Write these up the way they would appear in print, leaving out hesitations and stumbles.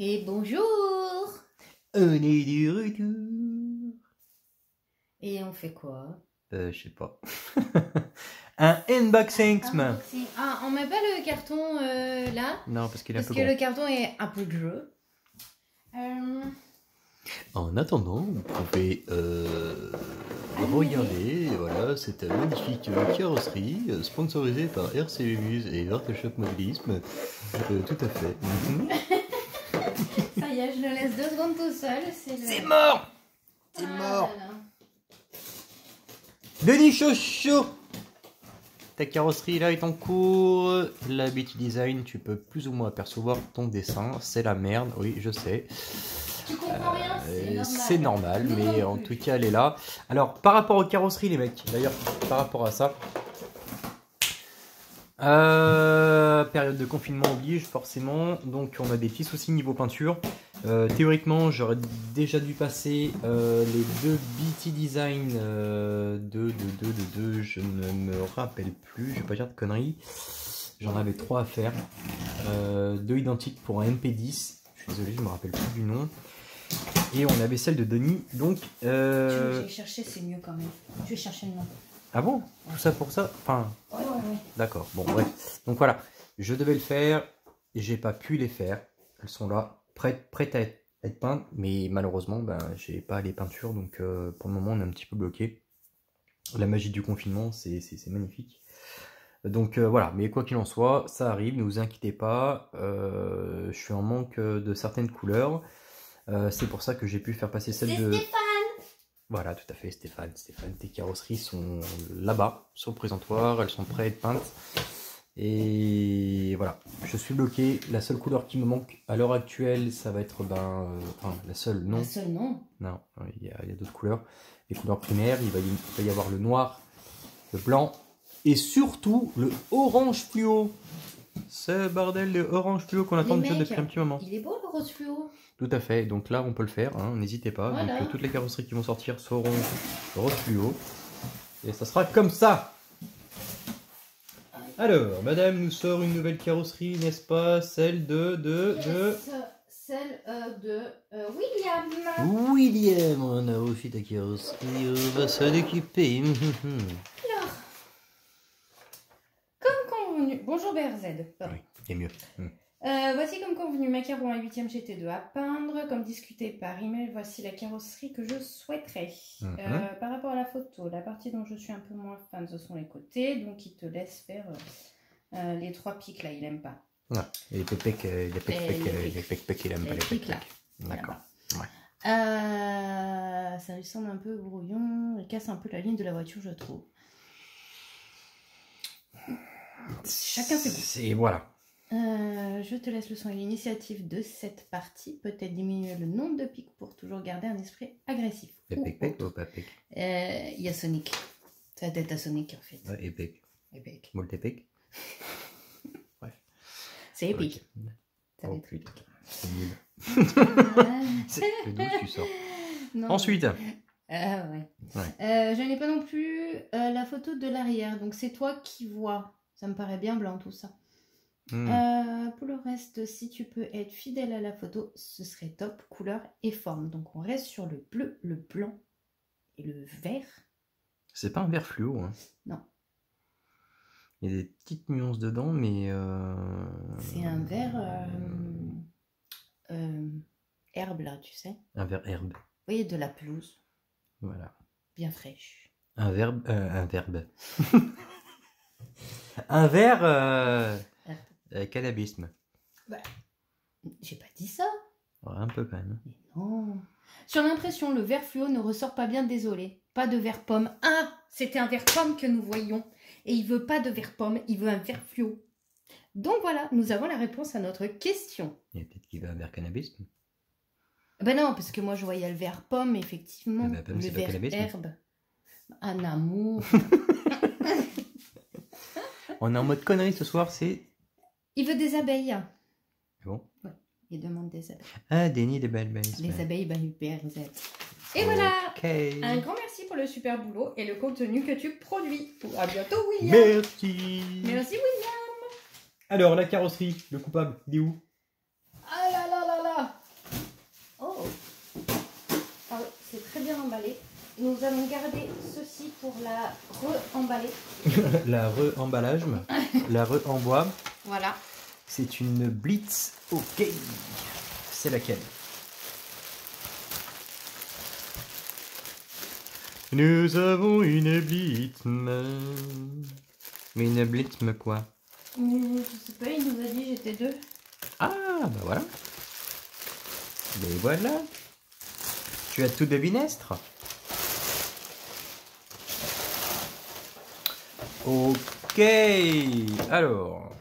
Et bonjour. On est du retour. Et on fait quoi? Je sais pas. Un unboxing, man. Ah, on met pas le carton là? Non, parce qu'il est un Parce peu que grand. le carton est un peu gros. En attendant, vous pouvez regarder, voilà, cette magnifique carrosserie sponsorisée par RC Muse et Arteshop Mobilisme. Tout à fait. Ça y est, je le laisse 2 secondes tout seul. C'est mort. C'est mort. Là, là. Denis Chocho, ta carrosserie là est en cours. La BT Design, tu peux plus ou moins apercevoir ton dessin. C'est la merde, oui, je sais. Tu comprends rien? C'est normal, mais en tout cas, elle est là. Alors, par rapport aux carrosseries, les mecs, d'ailleurs, par rapport à ça, période de confinement oblige, forcément. Donc, on a des petits soucis niveau peinture. Théoriquement, j'aurais déjà dû passer les 2 BT Design je ne me rappelle plus, je vais pas dire de conneries. J'en avais 3 à faire. 2 identiques pour un MP10. Je suis désolé, je me rappelle plus du nom. Et on avait celle de Denis, donc... Tu veux que j'aille chercher, c'est mieux quand même. Je vais chercher le nom. Ah bon? Tout ça pour ça? Enfin... Ouais. D'accord, bon, bref. Donc voilà, je devais le faire, et j'ai pas pu les faire. Elles sont là, prêtes à être peintes, mais malheureusement, ben, j'ai pas les peintures, donc pour le moment, on est un petit peu bloqué. La magie du confinement, c'est magnifique. Donc voilà, mais quoi qu'il en soit, ça arrive, ne vous inquiétez pas. Je suis en manque de certaines couleurs. C'est pour ça que j'ai pu faire passer celle de... Stéphane. Voilà, tout à fait, Stéphane. Stéphane, tes carrosseries sont là-bas, sur le présentoir, elles sont prêtes à être peintes. Et voilà, je suis bloqué. La seule couleur qui me manque à l'heure actuelle, ça va être enfin, la seule, non. La seule, non. Non, il y a d'autres couleurs. Les couleurs primaires, il va y avoir le noir, le blanc et surtout le orange fluo. Ce bordel de orange fluo qu'on attend déjà depuis un petit moment. Il est beau le rose fluo. Tout à fait, donc là on peut le faire, hein, n'hésitez pas. Voilà. Donc toutes les carrosseries qui vont sortir seront rose fluo. Et ça sera comme ça. Alors, madame nous sort une nouvelle carrosserie, n'est-ce pas? Celle Celle de William. William, on a aussi ta carrosserie, on va s'en occuper. Alors, comme convenu... Bonjour BRZ. Oui, c'est mieux. Voici comme convenu ma carreau en 8ème GT2 à peindre. Comme discuté par email, voici la carrosserie que je souhaiterais. Par rapport à la photo, la partie dont je suis un peu moins fan, ce sont les côtés. Donc il te laisse faire les 3 pics là, il aime pas. Ah, et les pépecs, il aime pas les pics là. D'accord. Ouais. Ça lui semble un peu brouillon. Il casse un peu la ligne de la voiture, je trouve. Chacun ses goûts. C'est voilà. Je te laisse le soin et l'initiative de cette partie. Peut-être diminuer le nombre de pics pour toujours garder un esprit agressif. Épec ou pas pec? Il y a Sonic. Ça tête à Sonic en fait. Ouais, épec. Épique. Molt épec. Bref. C'est épique. Okay. Ça Oh va être putain, c'est nul. Ah. C'est d'où tu sors. Non, Ensuite. ouais. Je n'ai pas non plus la photo de l'arrière. Donc c'est toi qui vois. Ça me paraît bien blanc tout ça. Pour le reste, si tu peux être fidèle à la photo, ce serait top, couleur et forme. Donc on reste sur le bleu, le blanc et le vert. C'est pas un vert fluo, hein. Non. Il y a des petites nuances dedans, mais... C'est un vert herbe là, tu sais. Un vert herbe. Vous voyez, de la pelouse. Voilà. Bien fraîche. Un verbe... un verbe. Un vert... cannabisme. Bah, j'ai pas dit ça. Ouais, un peu quand même. Mais non. Sur l'impression, le vert fluo ne ressort pas bien, désolé. Pas de vert pomme. Ah, c'était un vert pomme que nous voyons. Et il veut pas de vert pomme, il veut un vert fluo. Donc voilà, nous avons la réponse à notre question. Il y a peut-être qu'il veut un vert cannabisme. Ben non, parce que moi je voyais le vert pomme, effectivement. Ben, pomme, le vert herbe. Un amour. On est en mode connerie ce soir, c'est... Il veut des abeilles. Bon. Ouais, il demande des abeilles. Ah, Denis des belles belles. Les abeilles, ben BRZ. Et voilà. Okay. Un grand merci pour le super boulot et le contenu que tu produis. À bientôt, William. Merci. Merci, William. Alors, la carrosserie, le coupable, il est où? Ah là là là là. emballé. Nous allons garder ceci pour la re-emballer. La re-emballage, la re-embois. Voilà. C'est une Blitz. Ok. C'est laquelle? Nous avons une Blitz. Mais une Blitz quoi? Je sais pas, il nous a dit j'étais 2. Ah, bah voilà. Mais voilà. Tu as tout devinestre. Ok. Alors,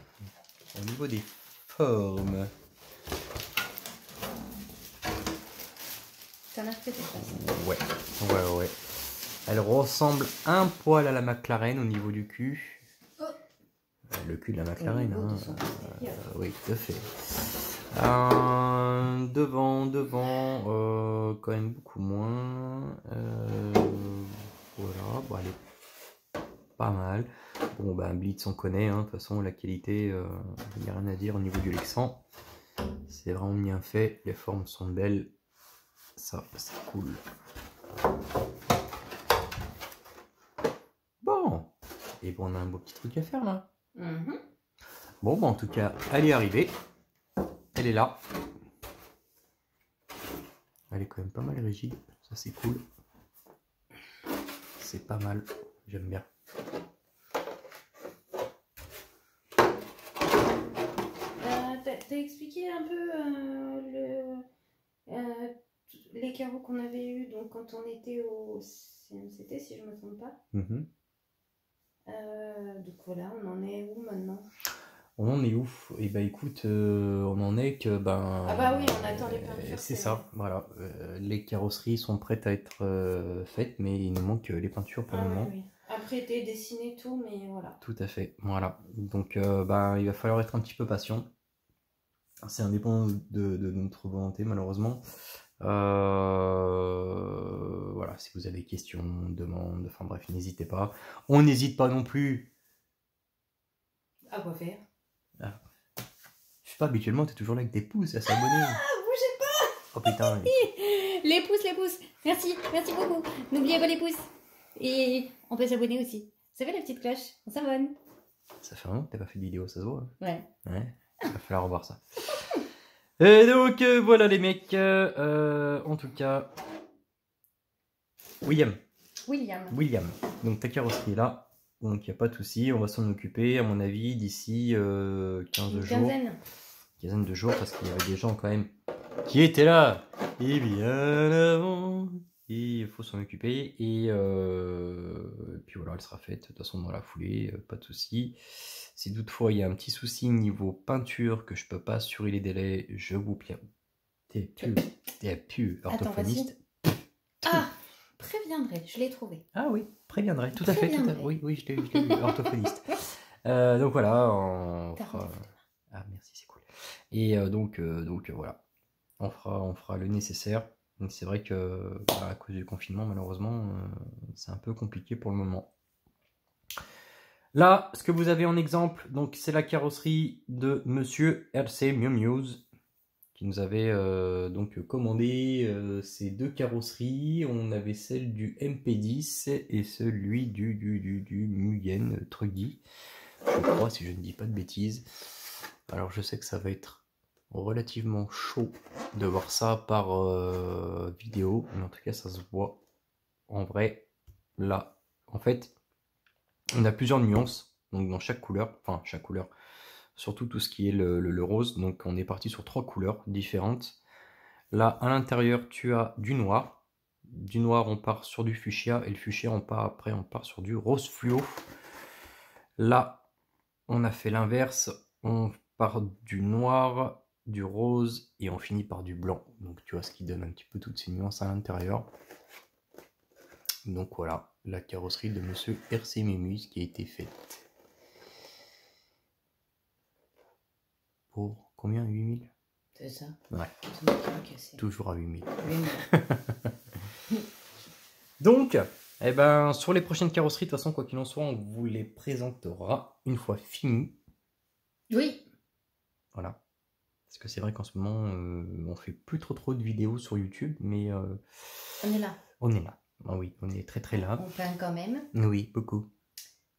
au niveau des formes. T'en as fait des choses. Ouais. Elle ressemble un poil à la McLaren au niveau du cul. Oh. Le cul de la McLaren, hein. Oui, tout à fait. Devant, quand même beaucoup moins. Voilà, bon, elle est pas mal. Bon, ben, Blitz, on connaît, hein. De toute façon, la qualité, il n'y a rien à dire au niveau du Lexan. C'est vraiment bien fait, les formes sont belles. Ça, c'est cool. Bon, et bon, on a un beau petit truc à faire là. Bon, bah, en tout cas, elle est arrivée. Elle est là. Elle est quand même pas mal rigide. Ça, c'est cool. C'est pas mal. J'aime bien. T'as expliqué un peu les carreaux qu'on avait eu donc quand on était au CMCT, si je ne me trompe pas. Donc voilà, on en est où maintenant? On en est où? Et bah écoute, on en est que Ah bah oui, on attend les peintures. C'est ça, voilà. Les carrosseries sont prêtes à être faites, mais il nous manque les peintures pour le moment. Oui. Après, t'es dessiné tout, mais voilà. Tout à fait, voilà. Donc bah, il va falloir être un petit peu patient. C'est indépendant de notre volonté, malheureusement. Voilà, si vous avez des questions, demandes, enfin bref, n'hésitez pas. On n'hésite pas non plus. À quoi faire? Ah. Je sais pas, habituellement, t'es toujours là avec des pouces à s'abonner. Ah, bougez pas! Oh putain. Les pouces. Merci beaucoup. N'oubliez pas les pouces. Et on peut s'abonner aussi. Ça fait la petite cloche, on s'abonne. Ça fait un moment que t'as pas fait de vidéo, ça se voit. Ouais. Il va falloir revoir ça. Et donc, voilà les mecs. En tout cas, William. Donc ta carrosserie est là. Donc il n'y a pas de souci. On va s'en occuper, à mon avis, d'ici 15 jours. Quinzaine de jours, parce qu'il y avait des gens quand même qui étaient là. Et bien avant. Et il faut s'en occuper. Et puis voilà, elle sera faite de toute façon dans la foulée. Pas de souci. Si toutefois il y a un petit souci niveau peinture que je peux pas assurer les délais, je vous prie. T'es plus orthophoniste. Ah, préviendrai, je l'ai trouvé. Ah oui, préviendrai, tout à fait. Oui, je l'ai vu, orthophoniste. Donc voilà, on fera... Ah merci, c'est cool. Et donc voilà, on fera le nécessaire. Donc c'est vrai que à cause du confinement, malheureusement, c'est un peu compliqué pour le moment. Là, ce que vous avez en exemple, donc c'est la carrosserie de Monsieur RC Miu Muse qui nous avait donc commandé ces deux carrosseries. On avait celle du MP10 et celui du Mugen Truggy, je crois, si je ne dis pas de bêtises. Alors je sais que ça va être relativement chaud de voir ça par vidéo, mais en tout cas ça se voit en vrai là. En fait, on a plusieurs nuances donc dans chaque couleur, surtout tout ce qui est le rose. Donc on est parti sur 3 couleurs différentes. Là à l'intérieur tu as du noir on part sur du fuchsia, et le fuchsia on part sur du rose fluo. Là on a fait l'inverse, on part du noir, du rose et on finit par du blanc. Donc tu vois, ce qui donne un petit peu toutes ces nuances à l'intérieur. Donc voilà, la carrosserie de Monsieur RC Mémus qui a été faite. Pour combien? 8000? C'est ça. Ouais. Ça toujours à 8000. Donc, eh ben, sur les prochaines carrosseries, de toute façon, quoi qu'il en soit, on vous les présentera une fois finies. Oui. Voilà. Parce que c'est vrai qu'en ce moment, on fait plus trop de vidéos sur YouTube, mais... on est là. On est là. Ah oui, on est très très là. On peint quand même. Oui, beaucoup.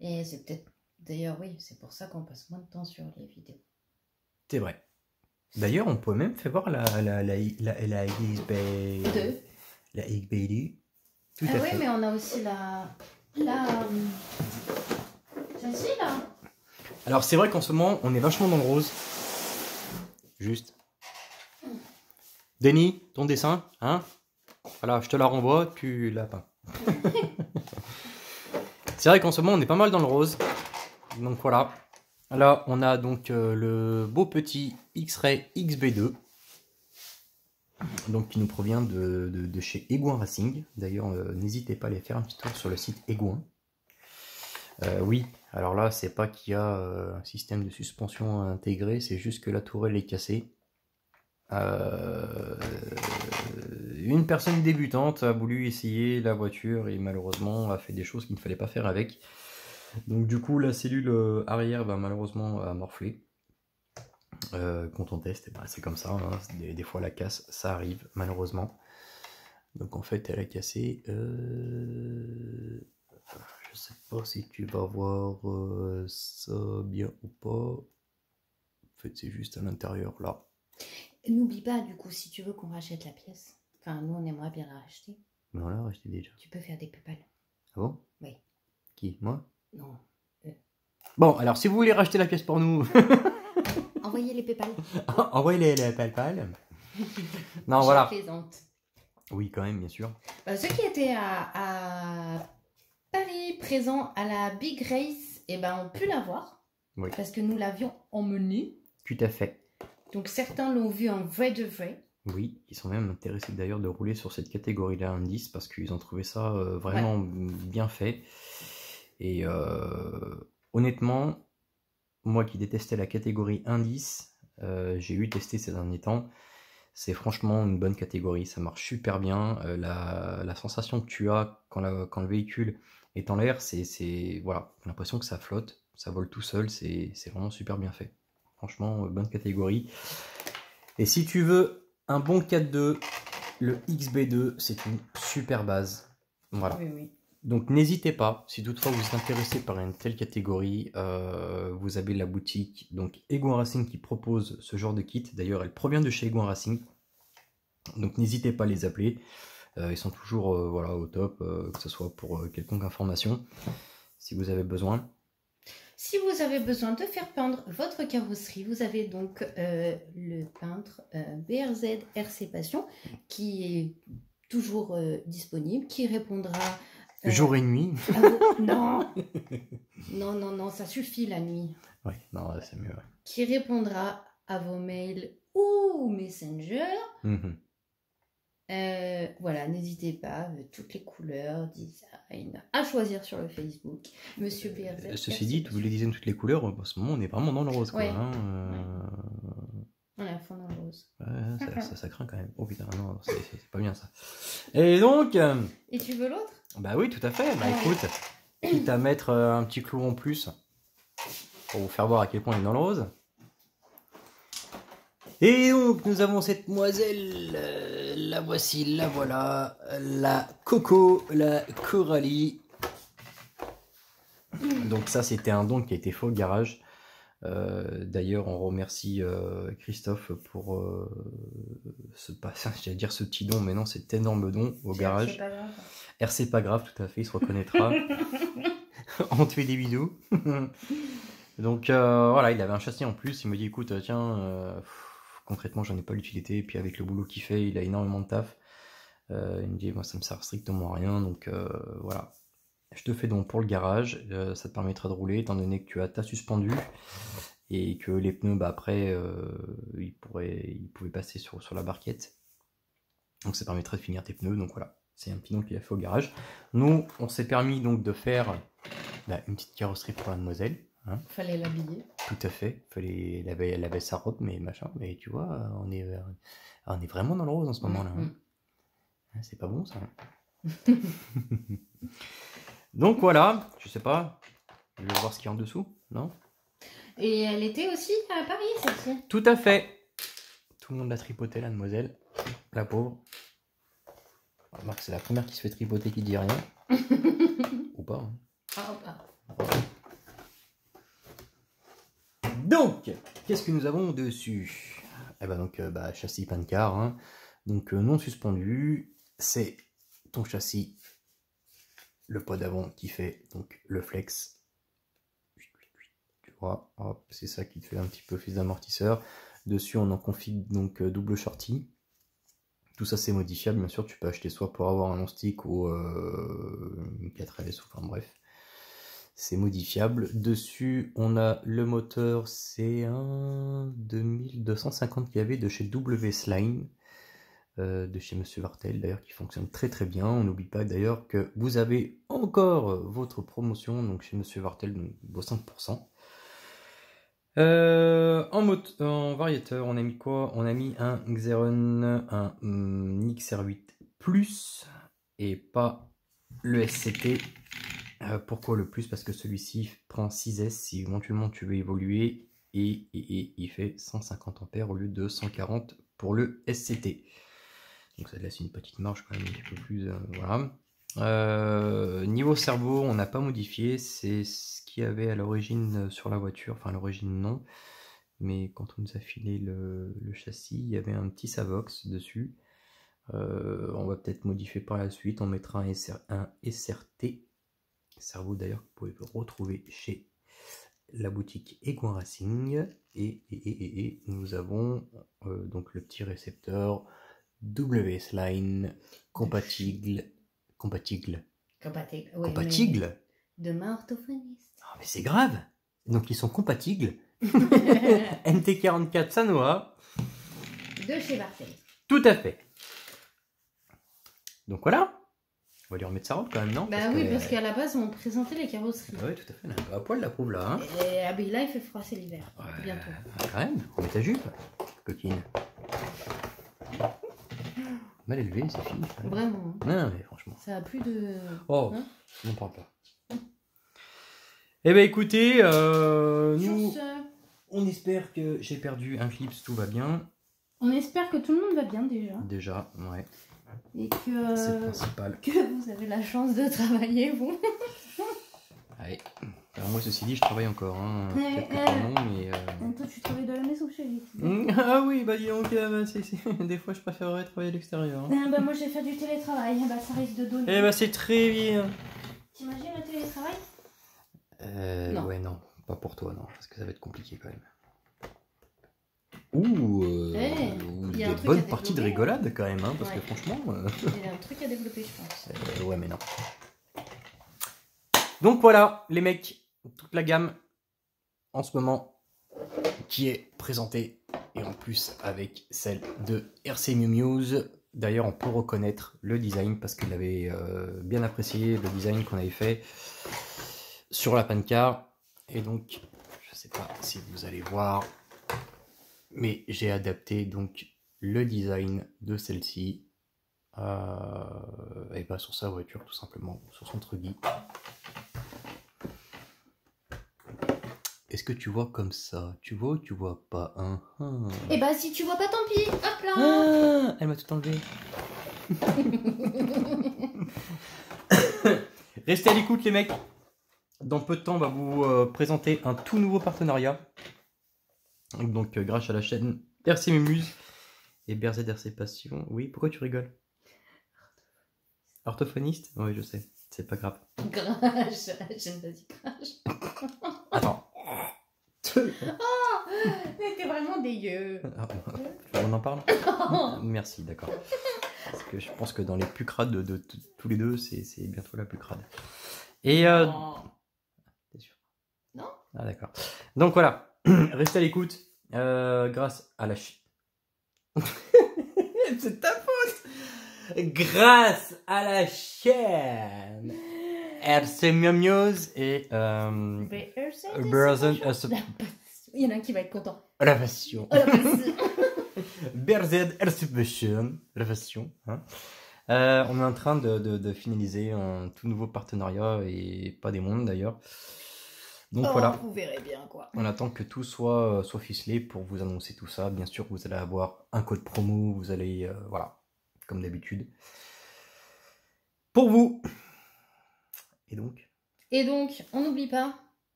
Et c'est peut-être... D'ailleurs, oui, c'est pour ça qu'on passe moins de temps sur les vidéos. C'est vrai. D'ailleurs, on peut même faire voir la XB... La XB2. Tout à fait. Oui, mais on a aussi celle-ci, là. Alors, c'est vrai qu'en ce moment, on est vachement dans le rose. Juste. Denis, ton dessin, hein? Voilà, je te la renvoie, tu la peins. C'est vrai qu'en ce moment, on est pas mal dans le rose. Donc voilà. Là, on a donc le beau petit X-Ray XB2. Donc qui nous provient de chez Egouin Racing. D'ailleurs, n'hésitez pas à aller faire un petit tour sur le site Egouin. Oui, alors là, c'est pas qu'il y a un système de suspension intégré, c'est juste que la tourelle est cassée. Une personne débutante a voulu essayer la voiture et malheureusement a fait des choses qu'il ne fallait pas faire avec. Donc du coup, la cellule arrière va malheureusement morfler. Quand on teste, ben, c'est comme ça, hein. Des fois la casse, ça arrive malheureusement. Donc en fait, elle a cassé. Je sais pas si tu vas voir ça bien ou pas. En fait, c'est juste à l'intérieur là. N'oublie pas, du coup, si tu veux qu'on rachète la pièce. Enfin, nous, on aimerait bien la racheter. Mais on l'a racheté déjà. Tu peux faire des PayPal. Ah bon? Oui. Qui? Moi? Non. Bon, alors si vous voulez racheter la pièce pour nous... Envoyez les PayPal. Envoyez les PayPal. Non, voilà. Je plaisante. Oui, quand même, bien sûr. Ceux qui étaient à Paris, présents à la Big Race, eh ben, ont pu la voir. Oui. Parce que nous l'avions emmenée. Tout à fait. Donc certains l'ont vu en vrai de vrai. Oui, ils sont même intéressés d'ailleurs de rouler sur cette catégorie-là 1-10 parce qu'ils ont trouvé ça vraiment bien fait. Et honnêtement, moi qui détestais la catégorie 1-10, j'ai eu testé ces derniers temps. C'est franchement une bonne catégorie, ça marche super bien. La sensation que tu as quand le véhicule est en l'air, c'est voilà, l'impression que ça flotte, ça vole tout seul, c'est vraiment super bien fait. Franchement, bonne catégorie. Et si tu veux un bon 4.2, le XB2, c'est une super base. Voilà. Oui, oui. Donc n'hésitez pas, si toutefois vous êtes intéressé par une telle catégorie, vous avez la boutique donc Egouin Racing qui propose ce genre de kit. D'ailleurs, elle provient de chez Egouin Racing. Donc n'hésitez pas à les appeler. Ils sont toujours voilà, au top, que ce soit pour quelconque information, si vous avez besoin. Si vous avez besoin de faire peindre votre carrosserie, vous avez donc le peintre BRZ RC Passion qui est toujours disponible, qui répondra... jour et nuit. Non. Non, ça suffit la nuit. Oui, non, c'est mieux. Ouais. Qui répondra à vos mails ou Messenger. Voilà, n'hésitez pas, toutes les couleurs, design, à choisir sur le Facebook. Monsieur BRZ. Ceci dit, vous les disiez toutes les couleurs, en ce moment on est vraiment dans le rose. Quoi, ouais. hein, On est à fond dans le rose. Ouais, ça craint quand même. Oh putain, non, c'est pas bien ça. Et donc... Et tu veux l'autre? Bah oui, tout à fait. Bah écoute, quitte à mettre un petit clou en plus pour vous faire voir à quel point il est dans le rose. Et donc, nous avons cette demoiselle, la voici, la voilà, la Coco, la Coralie. Donc ça, c'était un don qui a été fait au garage. D'ailleurs, on remercie Christophe pour ce petit don, mais non, cet énorme don au garage. C'est pas grave. RC pas grave, tout à fait, il se reconnaîtra. On te fait des bisous. Donc voilà, il avait un châssis en plus, il me dit écoute, tiens... concrètement, j'en ai pas l'utilité. Et puis avec le boulot qu'il fait, il a énormément de taf. Il me dit, moi, ça me sert strictement à rien. Donc voilà, je te fais donc pour le garage. Ça te permettra de rouler, étant donné que tu as ta suspendue et que les pneus, bah, après, ils pouvaient passer sur la barquette. Donc ça permettrait de finir tes pneus. Donc voilà, c'est un petit don qu'il a fait au garage. Nous, on s'est permis donc de faire une petite carrosserie pour la demoiselle. Hein. Fallait l'habiller. Tout à fait. Elle avait sa robe, mais machin. Mais tu vois, on est vraiment dans le rose en ce moment-là. Hein. C'est pas bon ça. Donc voilà, je sais pas. Je vais voir ce qu'il y a en dessous, non? Et elle était aussi à Paris, celle-ci. Tout à fait. Tout le monde l'a tripoté, la demoiselle. La pauvre. Remarque, c'est la première qui se fait tripoter qui dit rien. Ou pas. Hein. Ah, Donc, qu'est-ce que nous avons dessus? Eh ben donc, châssis Pancar, hein. Donc non suspendu, c'est ton châssis, le pod avant qui fait donc le flex. Tu vois, c'est ça qui te fait un petit peu fils d'amortisseur. Dessus, on en config donc double shorty. Tout ça c'est modifiable, bien sûr, tu peux acheter soit pour avoir un long stick ou une 4S, enfin bref. C'est modifiable. Dessus, on a le moteur, c'est un 2250 kV de chez W-Sline, de chez Monsieur Vartel, d'ailleurs, qui fonctionne très très bien. On n'oublie pas d'ailleurs que vous avez encore votre promotion, donc chez Monsieur Vartel, donc vos 5%. En variateur, on a mis quoi? On a mis un Xeron, un XR8 Plus, et pas le SCT. Pourquoi le plus? Parce que celui-ci prend 6S si éventuellement tu veux évoluer et il fait 150 ampères au lieu de 140 pour le SCT. Donc ça laisse une petite marge quand même un petit peu plus. Voilà. Niveau cerveau, on n'a pas modifié. C'est ce qu'il y avait à l'origine sur la voiture. Enfin, à l'origine non. Mais quand on nous a filé le châssis, il y avait un petit Savox dessus. On va peut-être modifier par la suite. On mettra un SRT. Cerveau d'ailleurs que vous pouvez retrouver chez la boutique Egouin Racing. Et nous avons donc le petit récepteur W-Sline compatible. oui, Compatible. Demain orthophoniste. Ah, mais c'est grave. Donc ils sont compatibles. MT44 Sanoa. De chez Vartel. Tout à fait. Donc voilà. On va lui remettre sa robe quand même, non? Parce qu'à la base, on présentait les carrosseries. Oui, tout à fait. À poil la pauvre là. Hein. Et là, il fait froid, c'est l'hiver. Ouais, bientôt. Quand même, on met ta jupe, coquine. Mal élevé, c'est fini. Vraiment. Non, mais franchement. Ça a plus de. Oh, on parle pas. Eh ben écoutez, nous, on espère que j'ai perdu un clip, tout va bien. On espère que tout le monde va bien déjà. Déjà, ouais. Et que, c'est le principal. Que vous avez la chance de travailler, vous. Allez. Alors moi, ceci dit, je travaille encore. Hein. Peut-être que pas non, mais... Toi, tu travailles de la maison, chérie. Ah oui, bah dis donc, des fois, je préférerais travailler à l'extérieur. Hein. Moi, je vais faire du télétravail. Ça risque de donner. Eh bah, c'est très bien. T'imagines le télétravail? Non. Ouais, non. Pas pour toi, non. Parce que ça va être compliqué, quand même. Il y a des bonnes parties de rigolade quand même, hein, parce que franchement... Il y a un truc à développer, je pense. Ouais, mais non. Donc voilà, les mecs, toute la gamme, en ce moment, qui est présentée, et en plus avec celle de RC Miu Muse. D'ailleurs, on peut reconnaître le design, parce qu'il avait bien apprécié le design qu'on avait fait sur la Pancar. Et donc, je sais pas si vous allez voir... Mais j'ai adapté donc le design de celle-ci et bah sur sa voiture tout simplement, sur son truggy. Est-ce que tu vois comme ça? Tu vois ou tu vois pas? Et bah si tu vois pas, tant pis. Hop là. Elle m'a tout enlevé. Restez à l'écoute les mecs. Dans peu de temps on va vous présenter un tout nouveau partenariat. Donc grâce à la chaîne RC Mumuse et BRZ RC Passion. Oui, pourquoi tu rigoles? Orthophoniste? Oui, je sais, c'est pas grave. Crash, j'aime pas dit crash. Attends. T'es vraiment dégueu. On en parle? Merci, d'accord. Parce que je pense que dans les plus crades de tous les deux, c'est bientôt la plus crade. Et t'es sûr? Non. Ah d'accord. Donc voilà. Restez à l'écoute, grâce à la c'est ta faute. Grâce à la chaîne RC Miu Muse et il y en a un qui va être content. La passion. BRZ RC Passion. La passion. Hein. On est en train de finaliser un tout nouveau partenariat et pas des mondes d'ailleurs. Donc voilà, vous verrez bien quoi. On attend que tout soit ficelé pour vous annoncer tout ça. Bien sûr, vous allez avoir un code promo, vous allez, voilà, comme d'habitude. pour vous. Et donc, on n'oublie pas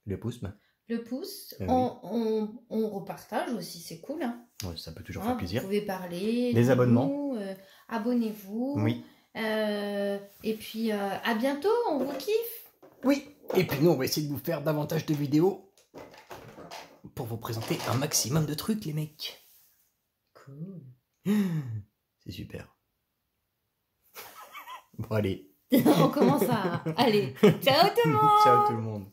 le pouce. Le pouce, Oui. on repartage aussi, c'est cool. Hein. Ouais, ça peut toujours faire plaisir. Vous pouvez parler. Les abonnements. Abonnez-vous. Oui. Et puis, à bientôt, on vous kiffe. Oui. Et puis nous, on va essayer de vous faire davantage de vidéos pour vous présenter un maximum de trucs, les mecs. Cool. C'est super. Bon, allez. On commence à... Allez, ciao tout le monde. Ciao tout le monde.